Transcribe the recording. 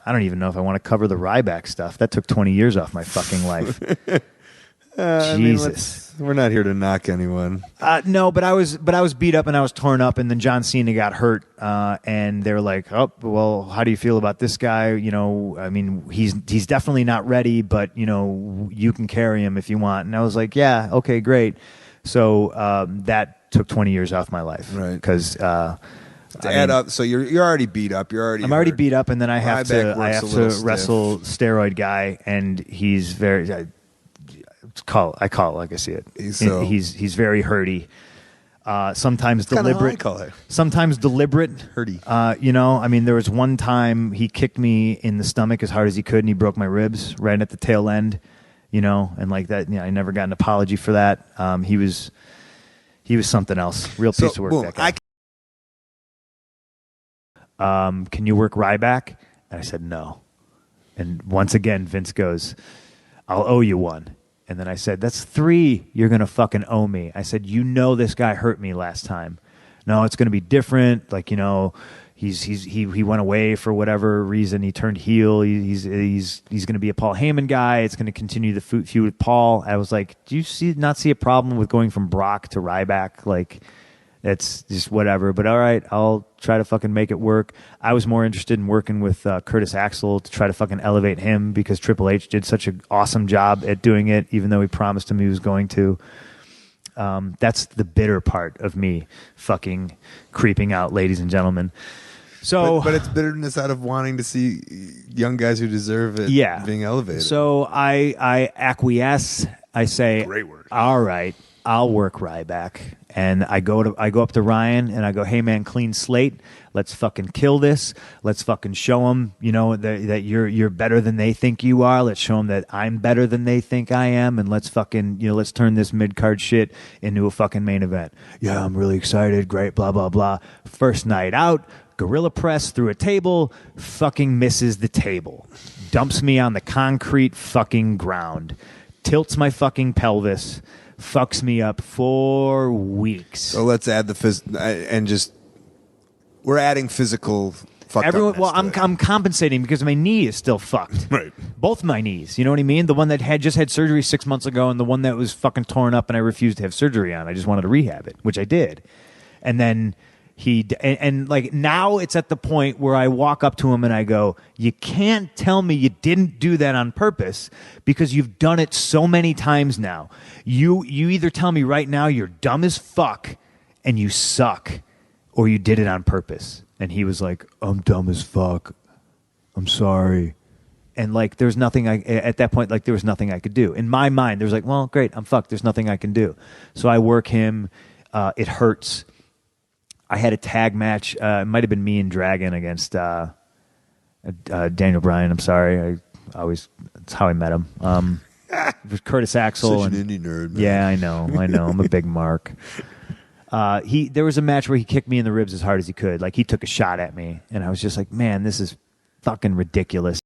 I don't even know if I want to cover the Ryback stuff. That took 20 years off my fucking life. Jesus. I mean, we're not here to knock anyone. No, but I was beat up and I was torn up, and then John Cena got hurt, and they were like, "Oh, well, how do you feel about this guy? You know, I mean, he's definitely not ready, but you know, you can carry him if you want." And I was like, "Yeah, okay, great." So that took 20 years off my life, right? Because to add up, so you're already beat up. I'm already beat up, and then I have to wrestle stiff. steroid guy, and he's very. I call it like I see it. He's very hurty. Sometimes deliberate. Sometimes deliberate. Hurty. You know, I mean, there was one time he kicked me in the stomach as hard as he could, and he broke my ribs right at the tail end. You know, and like that. You know, I never got an apology for that. He was something else. Real piece of work. Boom, that guy. Can you work Ryback? And I said no. And once again, Vince goes, "I'll owe you one." And then I said, "That's 3 you're going to fucking owe me." I said, "You know this guy hurt me last time." "No, it's going to be different. Like, you know, he went away for whatever reason. He turned heel. He's going to be a Paul Heyman guy. It's going to continue the feud with Paul." I was like, "Do you not see a problem with going from Brock to Ryback? Like, it's just whatever. But all right, I'll try to fucking make it work." I was more interested in working with Curtis Axel to try to fucking elevate him, because Triple H did such an awesome job at doing it, even though he promised him he was going to. That's the bitter part of me fucking creeping out, ladies and gentlemen. So, but it's bitterness out of wanting to see young guys who deserve it being elevated. So I acquiesce. I say, "Great work. All right, I'll work Ryback." And I go up to Ryan and I go, "Hey man, clean slate. Let's fucking kill this. Let's fucking show them, you know, that you're better than they think you are. Let's show them that I'm better than they think I am, and let's fucking, you know, let's turn this mid-card shit into a fucking main event." "Yeah, I'm really excited. Great, blah blah blah." First night out, gorilla press through a table, fucking misses the table, dumps me on the concrete fucking ground, tilts my fucking pelvis. Fucks me up for weeks. So let's add we're adding physical. Well, I'm compensating because my knee is still fucked. Right. Both my knees. You know what I mean? The one that just had surgery 6 months ago, and the one that was fucking torn up, and I refused to have surgery on. I just wanted to rehab it, which I did. And then and like now it's at the point where I walk up to him and I go, "You can't tell me you didn't do that on purpose, because you've done it so many times now. You either tell me right now you're dumb as fuck and you suck, or you did it on purpose." And he was like, "I'm dumb as fuck. I'm sorry." And like, there's nothing at that point, like there was nothing I could do. In my mind, there was like, well, great, I'm fucked. There's nothing I can do. So I work him. It hurts. I had a tag match. It might have been me and Dragon against Daniel Bryan. I'm sorry. That's how I met him. It was Curtis Axel. Such an indie nerd, man. Yeah, I know. I'm a big mark. There was a match where he kicked me in the ribs as hard as he could. Like, he took a shot at me, and I was just like, man, this is fucking ridiculous.